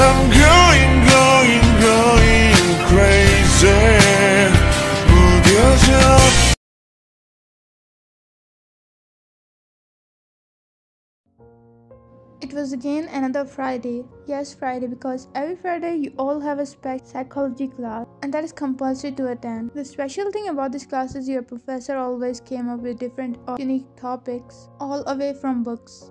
I'm going crazy. 무뎌져. It was again another Friday. Yes, Friday, because every Friday you all have a psychology class, and that is compulsory to attend. The special thing about this class is your professor always came up with different or unique topics, all away from books.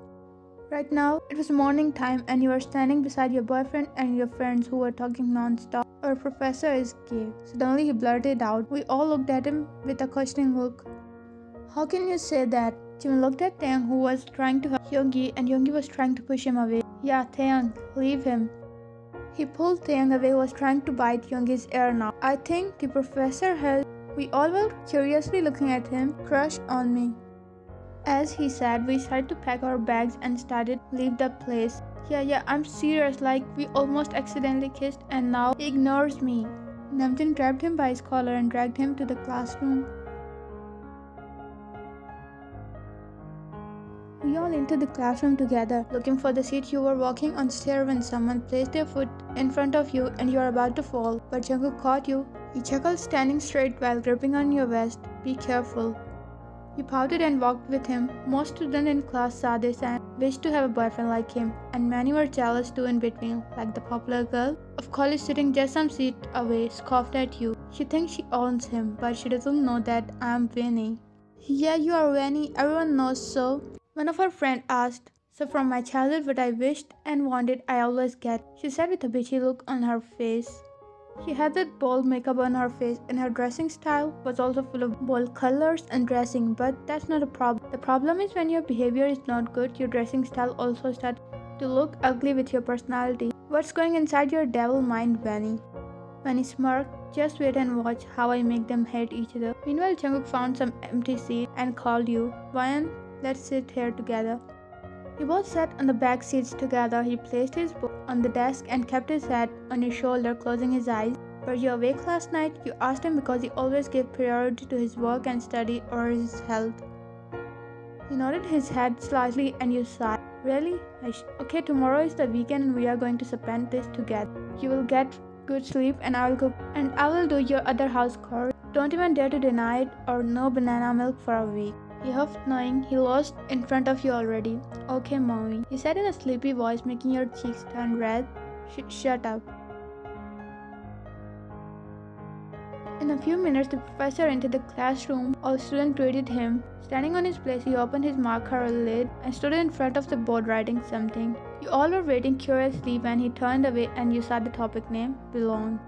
Right now, it was morning time and you are standing beside your boyfriend and your friends who were talking non-stop. Our professor is gay. Suddenly he blurted out. We all looked at him with a questioning look. How can you say that? Jim looked at Taeyang, who was trying to hug Yoongi, and Yoongi was trying to push him away. Yeah, Taeyang, leave him. He pulled Taeyang away, who was trying to bite Yoongi's ear now. I think the professor has... We all were curiously looking at him. Crush on me. As he said, we started to pack our bags and started to leave the place. Yeah, I'm serious, like we almost accidentally kissed and now he ignores me. Namjoon grabbed him by his collar and dragged him to the classroom. We all entered the classroom together, looking for the seat. You were walking on stair when someone placed their foot in front of you and you were about to fall, but Jungkook caught you. He chuckled, standing straight while gripping on your vest. Be careful. You pouted and walked with him. Most students in class saw this and wished to have a boyfriend like him, and many were jealous too in between, like the popular girl of college sitting just some seat away scoffed at you. She thinks she owns him, but she doesn't know that I'm Vinny. Yeah, you are Vinny, everyone knows so. One of her friends asked, so from my childhood what I wished and wanted I always get, she said with a bitchy look on her face. She had that bold makeup on her face and her dressing style was also full of bold colors and dressing, but that's not a problem. The problem is when your behavior is not good, your dressing style also starts to look ugly with your personality. What's going inside your devil mind, Vanny? Vanny smirked, just wait and watch how I make them hate each other. Meanwhile, Jungkook found some empty seat and called you. Wyan, let's sit here together. You both sat on the back seats together. He placed his book on the desk and kept his head on your shoulder, closing his eyes. Were you awake last night? You asked him because he always gave priority to his work and study or his health. He nodded his head slightly and you sighed. Really? Okay, tomorrow is the weekend and we are going to spend this together. You will get good sleep and I will cook and I will do your other house chores. Don't even dare to deny it, or no banana milk for a week. He huffed, knowing he lost in front of you already. Okay, mommy, he said in a sleepy voice, making your cheeks turn red. Shut up. In a few minutes, the professor entered the classroom. All students greeted him. Standing on his place, he opened his marker lid and stood in front of the board writing something. You all were waiting curiously when he turned away and you saw the topic name, belong.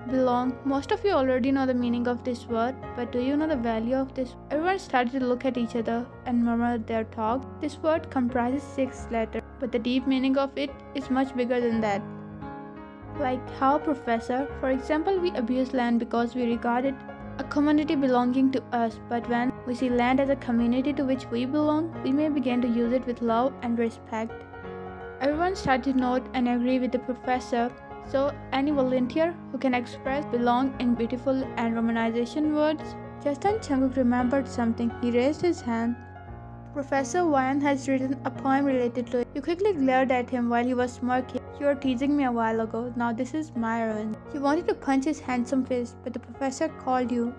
Belong. Most of you already know the meaning of this word, but do you know the value of this? Everyone started to look at each other and murmur their talk. This word comprises 6 letters, but the deep meaning of it is much bigger than that. Like how, Professor? For example, we abuse land because we regard it a community belonging to us, but when we see land as a community to which we belong, we may begin to use it with love and respect. Everyone started to nod and agree with the professor. So, any volunteer who can express belong in beautiful and romanization words? Just then Jungkook remembered something. He raised his hand. Professor Wyan has written a poem related to it. You quickly glared at him while he was smirking. You were teasing me a while ago. Now this is my revenge. You wanted to punch his handsome face, but the professor called you.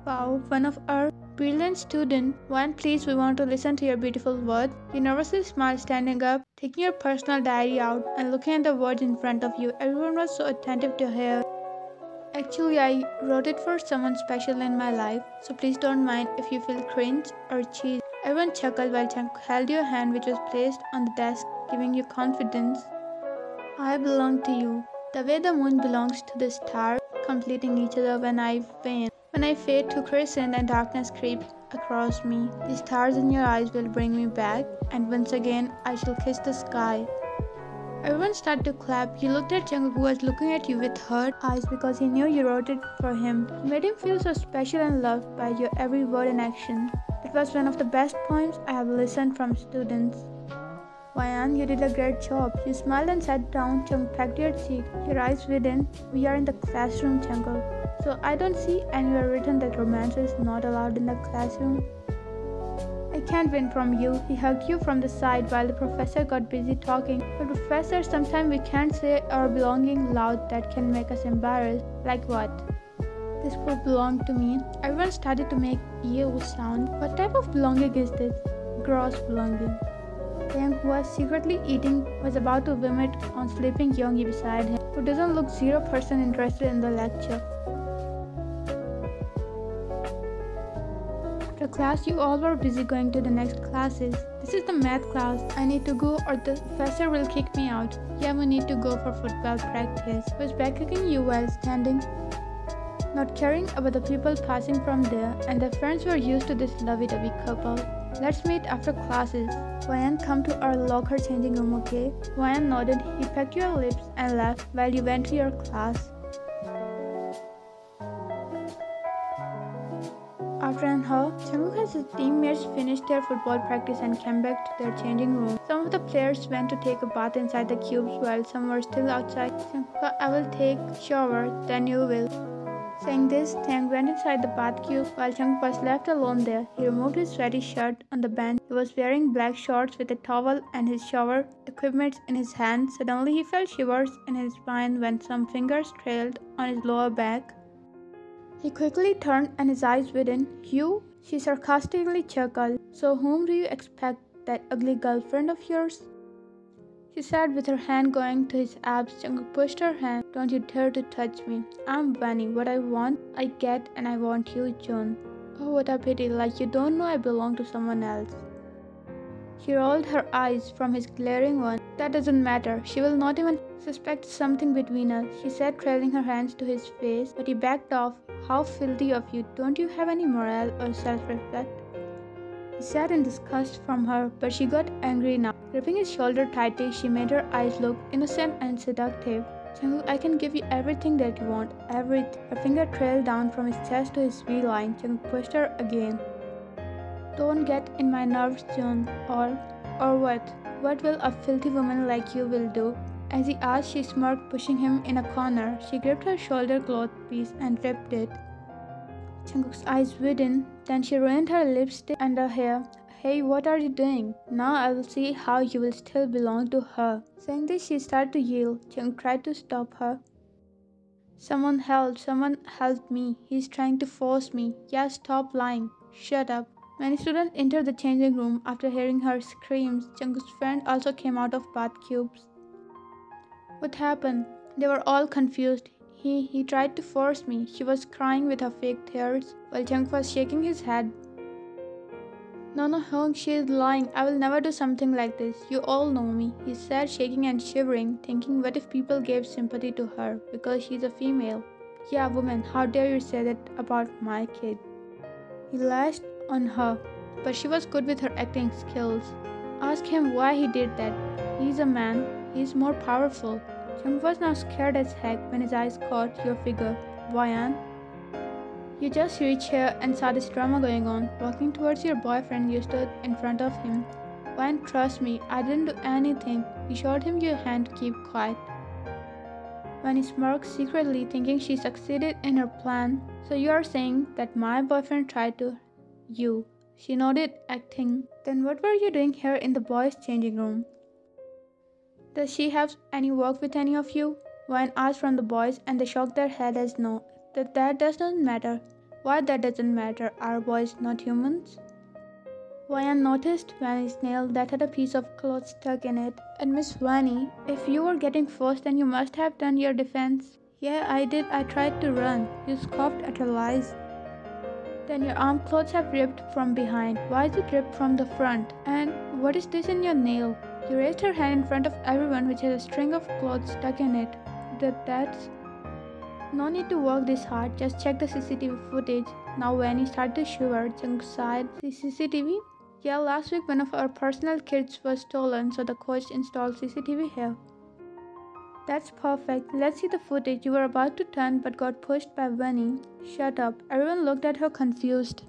Wow, one of our brilliant students. Wyan, please, we want to listen to your beautiful words. You nervously smiled, standing up, taking your personal diary out and looking at the words in front of you. Everyone was so attentive to hear. Actually, I wrote it for someone special in my life, so please don't mind if you feel cringe or cheese. Everyone chuckled while Jungkook held your hand, which was placed on the desk, giving you confidence. I belong to you, the way the moon belongs to the stars, completing each other when I wane. When I fade to crescent and darkness creeps across me, the stars in your eyes will bring me back, and once again I shall kiss the sky. Everyone started to clap. You looked at Jungkook, who was looking at you with hurt eyes because he knew you wrote it for him. You made him feel so special and loved by your every word and action. It was one of the best poems I have listened from students. Wyan, you did a great job. You smiled and sat down. Jungkook packed your seat. Your eyes widen. We are in the classroom, Jungkook. So I don't see anywhere written that romance is not allowed in the classroom. I can't win from you. He hugged you from the side while the professor got busy talking. But professor, sometimes we can't say our belonging loud. That can make us embarrassed. Like what? This could belong to me. Everyone started to make ew sound. What type of belonging is this? Gross belonging. Taeyang, who was secretly eating, was about to vomit on sleeping Yoongi beside him, who doesn't look 0% interested in the lecture. After class, you all were busy going to the next classes. This is the math class. I need to go or the professor will kick me out. Yeah, we need to go for football practice. He was back kicking you while standing, not caring about the people passing from there, and their friends were used to this lovey-dovey couple. Let's meet after classes. Wayan, come to our locker changing room, okay? Wayan nodded. He pecked your lips and laughed while you went to your class. After an hour, Jungkook and his teammates finished their football practice and came back to their changing room. Some of the players went to take a bath inside the cubes while some were still outside. Jungkook, I will take a shower, then you will. Saying this, Taeyang went inside the bath cube while Jungkook was left alone there. He removed his sweaty shirt on the bench. He was wearing black shorts with a towel and his shower equipment in his hand. Suddenly he felt shivers in his spine when some fingers trailed on his lower back. He quickly turned and his eyes widened. You? She sarcastically chuckled. So whom do you expect? That ugly girlfriend of yours? She said with her hand going to his abs. Jungkook pushed her hand. Don't you dare to touch me. I'm Bunny. What I want, I get, and I want you, June. Oh, what a pity. Like you don't know I belong to someone else. She rolled her eyes from his glaring one. That doesn't matter. She will not even suspect something between us, she said, trailing her hands to his face. But he backed off. How filthy of you. Don't you have any morale or self-respect? He sat in disgust from her, but she got angry now. Gripping his shoulder tightly, she made her eyes look innocent and seductive. Jungkook, I can give you everything that you want. Everything. Her finger trailed down from his chest to his V-line. Jungkook pushed her again. Don't get in my nerves, June. Or what? What will a filthy woman like you will do? As he asked, she smirked, pushing him in a corner. She gripped her shoulder cloth piece and ripped it. Jungkook's eyes widened. Then she ruined her lipstick and her hair. Hey, what are you doing? Now I will see how you will still belong to her. Saying this, she started to yell. Jungkook tried to stop her. Someone help me. He's trying to force me. Yeah, stop lying. Shut up. Many students entered the changing room after hearing her screams. Jungkook's friend also came out of bath cubes. What happened? They were all confused. He tried to force me. She was crying with her fake tears while Jungkook was shaking his head. No, Hong, she is lying. I will never do something like this. You all know me, he said, shaking and shivering, thinking what if people gave sympathy to her because she's a female. Yeah, woman, how dare you say that about my kid? He lashed on her, but she was good with her acting skills. Ask him why he did that. He's a man. He's more powerful. Jungkook was now scared as heck when his eyes caught your figure. Wayan, you just reached here and saw this drama going on. Walking towards your boyfriend, you stood in front of him. Wayan, trust me, I didn't do anything. You showed him your hand to keep quiet. When he smirked secretly, thinking she succeeded in her plan. So you are saying that my boyfriend tried to you? She nodded, acting. Then what were you doing here in the boys' changing room? Does she have any work with any of you? Wayan asked from the boys, and they shook their head as no. That doesn't matter. Why that doesn't matter? Are boys not humans? Wayan noticed Vanny's nail that had a piece of cloth stuck in it. And Miss Vanny, if you were getting forced, then you must have done your defense. Yeah, I did. I tried to run. You scoffed at her lies. Then your arm clothes have ripped from behind. Why is it ripped from the front? And what is this in your nail? You raised her hand in front of everyone, which has a string of clothes stuck in it. That's... No need to work this hard, just check the CCTV footage. Now when he started to shiver, Jungkook sighed. CCTV? Yeah, last week one of our personal kids was stolen, so the coach installed CCTV here. That's perfect. Let's see the footage. You were about to turn but got pushed by Bunny. Shut up. Everyone looked at her confused.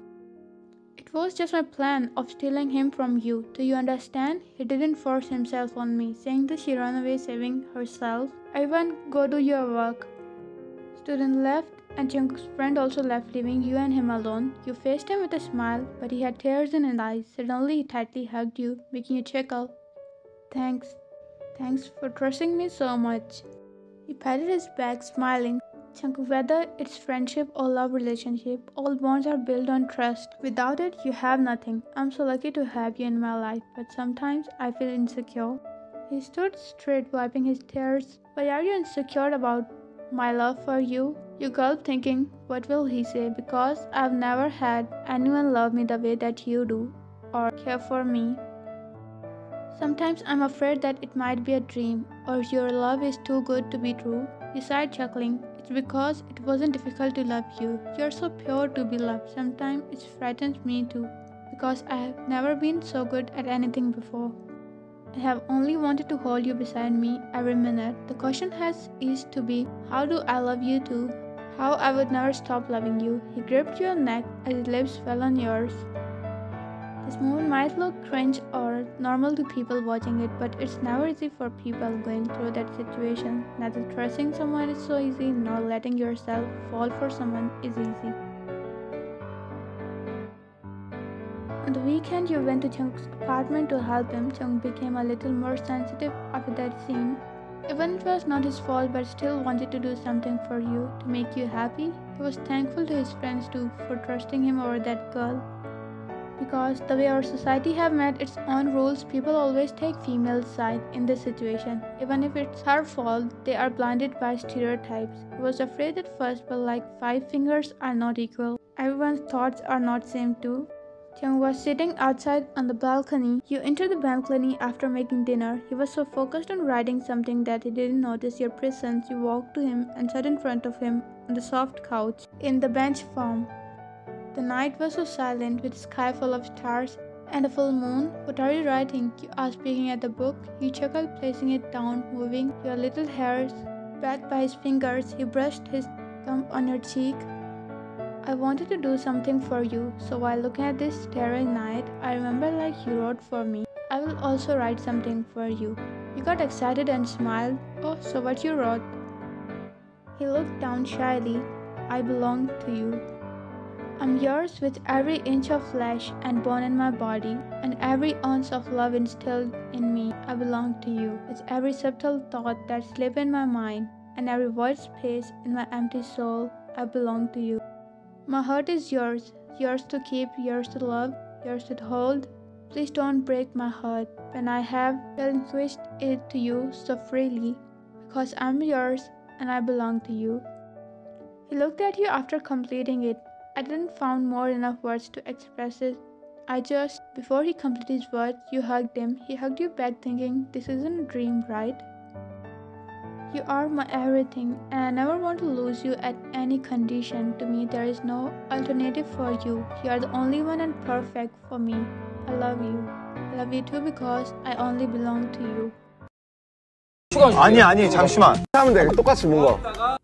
It was just my plan of stealing him from you. Do you understand? He didn't force himself on me. Saying this, she ran away, saving herself. Everyone, go do your work. Student left and Jungkook's friend also left, leaving you and him alone. You faced him with a smile, but he had tears in his eyes. Suddenly he tightly hugged you, making you chuckle. Thanks. Thanks for trusting me so much. You patted his back, smiling. Jungkook, whether it's friendship or love relationship, all bonds are built on trust. Without it, you have nothing. I'm so lucky to have you in my life, but sometimes I feel insecure. He stood straight, wiping his tears. Why are you insecure about my love for you? You gulped, thinking, what will he say? Because I've never had anyone love me the way that you do, or care for me. Sometimes I'm afraid that it might be a dream, or your love is too good to be true. You sighed, chuckling. It's because it wasn't difficult to love you. You're so pure to be loved. Sometimes it frightens me too, because I have never been so good at anything before. I have only wanted to hold you beside me every minute. The question has eased to be, how do I love you too? How I would never stop loving you. He gripped your neck as his lips fell on yours. This moment might look cringe or normal to people watching it, but it's never easy for people going through that situation. Neither trusting someone is so easy, nor letting yourself fall for someone is easy. On the weekend, you went to Jungkook's apartment to help him. Jungkook became a little more sensitive after that scene. Even it was not his fault, but still wanted to do something for you, to make you happy. He was thankful to his friends too for trusting him over that girl. Because the way our society have made its own rules, people always take female's side in this situation. Even if it's her fault, they are blinded by stereotypes. He was afraid at first, but like 5 fingers are not equal. Everyone's thoughts are not same too. Jung was sitting outside on the balcony. You entered the balcony after making dinner. He was so focused on writing something that he didn't notice your presence. You walked to him and sat in front of him on the soft couch in the bench form. The night was so silent, with sky full of stars and a full moon. What are you writing? You asked, peeking at the book. He chuckled, placing it down, moving your little hairs back by his fingers. He brushed his thumb on your cheek. I wanted to do something for you, so while looking at this starry night, I remember like you wrote for me. I will also write something for you. You got excited and smiled. Oh, so what you wrote? He looked down shyly. I belong to you. I'm yours with every inch of flesh and bone in my body, and every ounce of love instilled in me. I belong to you, with every subtle thought that slips in my mind, and every void space in my empty soul. I belong to you. My heart is yours, yours to keep, yours to love, yours to hold. Please don't break my heart when I have relinquished it to you so freely, because I'm yours and I belong to you. He looked at you after completing it. I didn't find more enough words to express it. Before he completed his words, you hugged him. He hugged you back, thinking, this isn't a dream, right? You are my everything, and I never want to lose you at any condition. To me, there is no alternative for you. You are the only one and perfect for me. I love you. I love you too because I only belong to you. 아니 잠시만 하면 돼. 똑같이 뭔가